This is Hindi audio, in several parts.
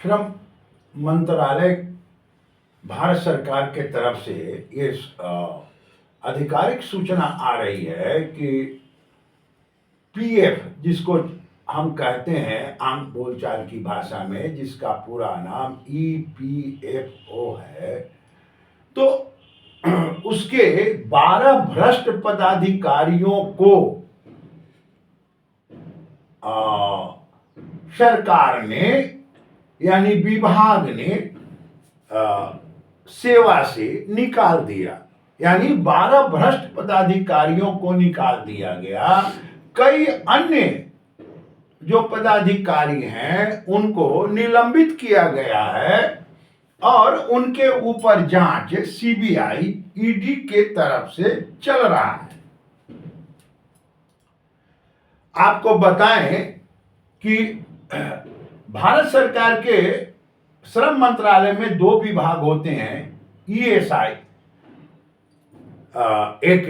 श्रम मंत्रालय भारत सरकार के तरफ से ये आधिकारिक सूचना आ रही है कि पीएफ, जिसको हम कहते हैं आम बोलचाल की भाषा में, जिसका पूरा नाम ईपीएफओ है, तो उसके 12 भ्रष्ट पदाधिकारियों को सरकार ने यानी विभाग ने सेवा से निकाल दिया। यानी 12 भ्रष्ट पदाधिकारियों को निकाल दिया गया। कई अन्य जो पदाधिकारी हैं उनको निलंबित किया गया है और उनके ऊपर जांच सीबीआई, ईडी के तरफ से चल रहा है। आपको बताएं कि भारत सरकार के श्रम मंत्रालय में 2 विभाग होते हैं। ईएसआई, एक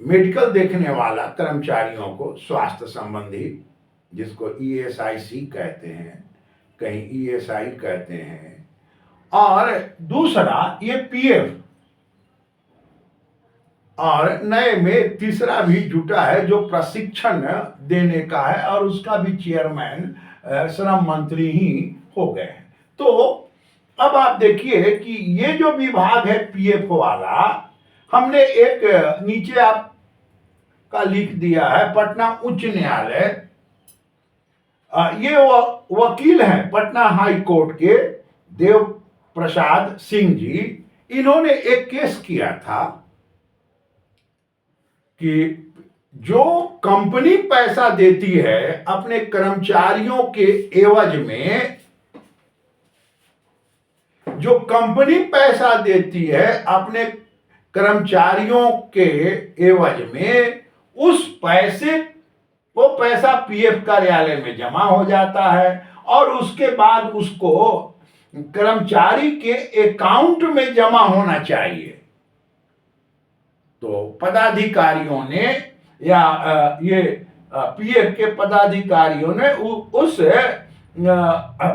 मेडिकल देखने वाला कर्मचारियों को स्वास्थ्य संबंधी, जिसको ईएसआईसी कहते हैं, कहीं ईएसआई कहते हैं, और दूसरा ये पीएफ, और नए में तीसरा भी जुटा है जो प्रशिक्षण देने का है, और उसका भी चेयरमैन श्रम मंत्री ही हो गए हैं। तो अब आप देखिए कि ये जो विभाग है पीएफ वाला, हमने एक नीचे आपका लिख दिया है पटना उच्च न्यायालय। ये वकील हैं पटना हाई कोर्ट के देव प्रसाद सिंह जी। इन्होंने एक केस किया था कि जो कंपनी पैसा देती है अपने कर्मचारियों के एवज में, जो कंपनी पैसा देती है अपने कर्मचारियों के एवज में, उस पैसे, वो पैसा पीएफ कार्यालय में जमा हो जाता है और उसके बाद उसको कर्मचारी के अकाउंट में जमा होना चाहिए। तो पदाधिकारियों ने या ये पीएफ के पदाधिकारियों ने उस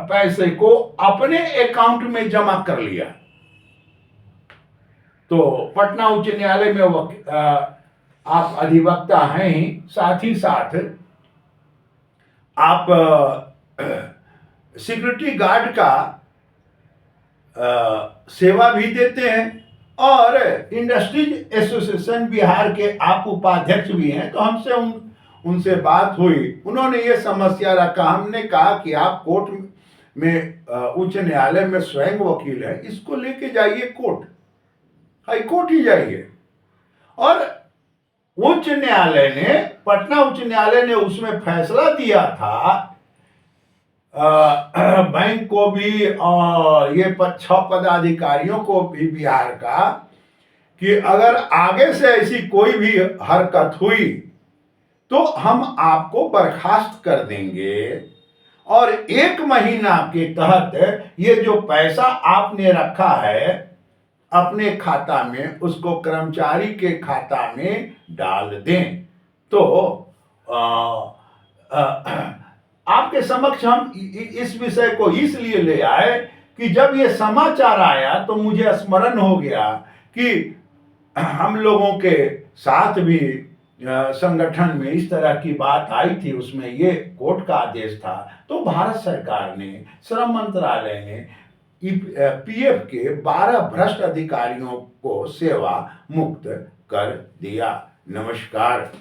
पैसे को अपने अकाउंट में जमा कर लिया। तो पटना उच्च न्यायालय में आप अधिवक्ता हैं ही, साथ ही साथ आप सिक्योरिटी गार्ड का सेवा भी देते हैं और इंडस्ट्रीज एसोसिएशन बिहार के आप उपाध्यक्ष भी हैं। तो हमसे उनसे बात हुई, उन्होंने ये समस्या रखा। हमने कहा कि आप कोर्ट में, उच्च न्यायालय में स्वयं वकील है, इसको लेके जाइए कोर्ट, हाई कोर्ट ही जाइए। और उच्च न्यायालय ने, पटना उच्च न्यायालय ने उसमें फैसला दिया था बैंक को भी और ये 6 पदाधिकारियों को भी बिहार का, कि अगर आगे से ऐसी कोई भी हरकत हुई तो हम आपको बर्खास्त कर देंगे और 1 महीना के तहत ये जो पैसा आपने रखा है अपने खाता में, उसको कर्मचारी के खाता में डाल दें। तो आपके समक्ष हम इस विषय को इसलिए ले आए कि जब ये समाचार आया तो मुझे स्मरण हो गया कि हम लोगों के साथ भी संगठन में इस तरह की बात आई थी, उसमें ये कोर्ट का आदेश था। तो भारत सरकार ने, श्रम मंत्रालय ने पीएफ के 12 भ्रष्ट अधिकारियों को सेवा मुक्त कर दिया। नमस्कार।